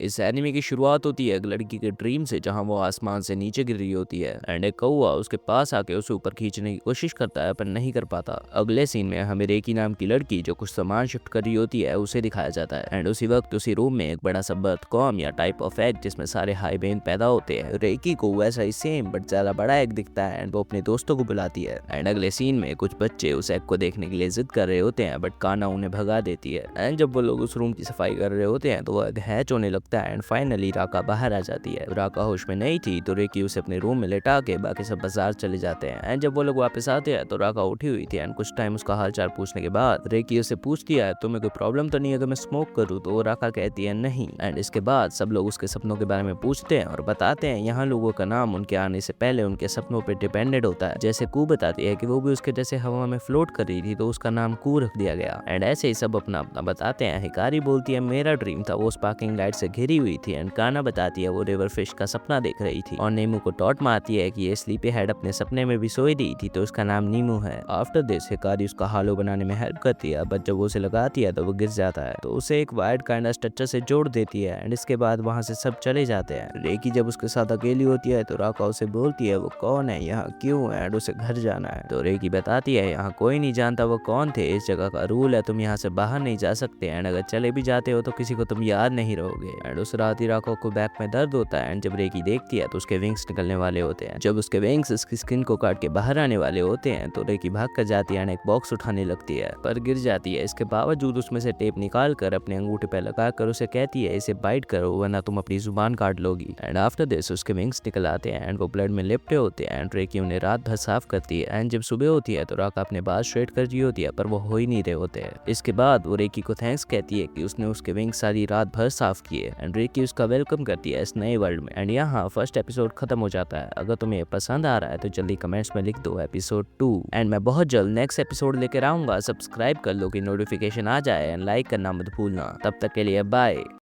इस एनिमे की शुरुआत होती है एक लड़की के ड्रीम से, जहां वो आसमान से नीचे गिर रही होती है एंड एक कौवा उसके पास आके उसे ऊपर खींचने की कोशिश करता है पर नहीं कर पाता। अगले सीन में हमें रेकी नाम की लड़की जो कुछ सामान शिफ्ट कर रही होती है उसे दिखाया जाता है एंड उसी वक्त उसी रूम में एक बड़ा सा बर्थ कॉम या टाइप ऑफ एग जिसमें सारे हाई बेन पैदा होते हैं। रेकी को वैसा ही सेम बट ज्यादा बड़ा एग दिखता है एंड वो अपने दोस्तों को बुलाती है एंड अगले सीन में कुछ बच्चे उस एग को देखने के लिए जिद कर रहे होते हैं बट काना उन्हें भगा देती है एंड जब वो लोग उस रूम की सफाई कर रहे होते हैं तो वो एग हैच होने लगता है एंड फाइनली राका बाहर आ जाती है। राका होश में नहीं थी तो रेकी उसे अपने रूम में लेटा के बाकी सब बाजार चले जाते हैं एंड जब वो लोग वापस आते हैं तो राका उठी हुई थी एंड कुछ टाइम उसका हालचाल पूछने के बाद रेकी उसे पूछती है तुम्हें कोई प्रॉब्लम तो नहीं है अगर मैं स्मोक करूँ, तो वो राका कहती है नहीं एंड इसके बाद सब लोग उसके सपनों के बारे में पूछते हैं और बताते हैं यहाँ लोगों का नाम उनके आने से पहले उनके सपनों पर डिपेंडेड होता है। जैसे कू बताती है कि वो भी उसके जैसे हवा में फ्लोट कर रही थी तो उसका नाम कू रख दिया गया एंड ऐसे ही सब अपना अपना बताते हैं। हिकारी बोलती है मेरा ड्रीम था वो स्पार्किंग लाइट से घिरी हुई थी एंड काना बताती है वो रिवर फिश का सपना देख रही थी और नीमू को टॉट मारती है कि ये स्लीपी हेड अपने सपने में भी सोई रही थी तो उसका नाम नीमू है। आफ्टर दिस हिकारी उसका हालो बनाने में हेल्प करती है बट जब वो उसे लगाती है तो वो गिर जाता है तो उसे एक वायर्ड काइंड स्ट्रक्चर से जोड़ देती है एंड इसके बाद वहां से सब चले जाते हैं। रेकी जब उसके साथ अकेली होती है तो राका उसे बोलती है वो कौन है, यहाँ क्यों है एंड उसे घर जाना है। तो रेकी बताती है यहाँ कोई नहीं जानता वो कौन थे, इस जगह का रूल है तुम यहाँ से बाहर नहीं जा सकते एंड अगर चले भी जाते हो तो किसी को तुम याद नहीं रहोगे। एंड उस रात ही राका को बैक में दर्द होता है एंड जब रेकी देखती है तो उसके विंग्स निकलने वाले होते हैं। जब उसके विंग्स उसकी स्किन को काट के बाहर आने वाले होते हैं तो रेकी भाग कर जाती है एंड एक बॉक्स उठाने लगती है पर गिर जाती है। इसके बावजूद उसमें से टेप निकाल कर अपने अंगूठे पे लगा कर उसे कहती है इसे बाइट करो वरना तुम अपनी जुबान काट लोगी। एंड आफ्टर दिस उसके विंग्स निकल आते हैं एंड वो ब्लड में लिपटे होते हैं एंड रेकी उन्हें रात भर साफ करती है एंड जब सुबह होती है तो राका अपने बाल स्ट्रेट कर रही होती है पर वो हो ही नहीं रहे होते हैं। इसके बाद वो रेकी को थैंक्स कहती है कि उसने उसके विंग्स सारी रात भर साफ किए एंड रेकी उसका वेलकम करती है इस नए वर्ल्ड में। एंड यहाँ फर्स्ट एपिसोड खत्म हो जाता है। अगर तुम्हें पसंद आ रहा है तो जल्दी कमेंट्स में लिख दो एपिसोड 2 एंड मैं बहुत जल्द नेक्स्ट एपिसोड लेकर आऊंगा। सब्सक्राइब कर लो कि नोटिफिकेशन आ जाए एंड लाइक करना मत भूलना। तब तक के लिए बाय।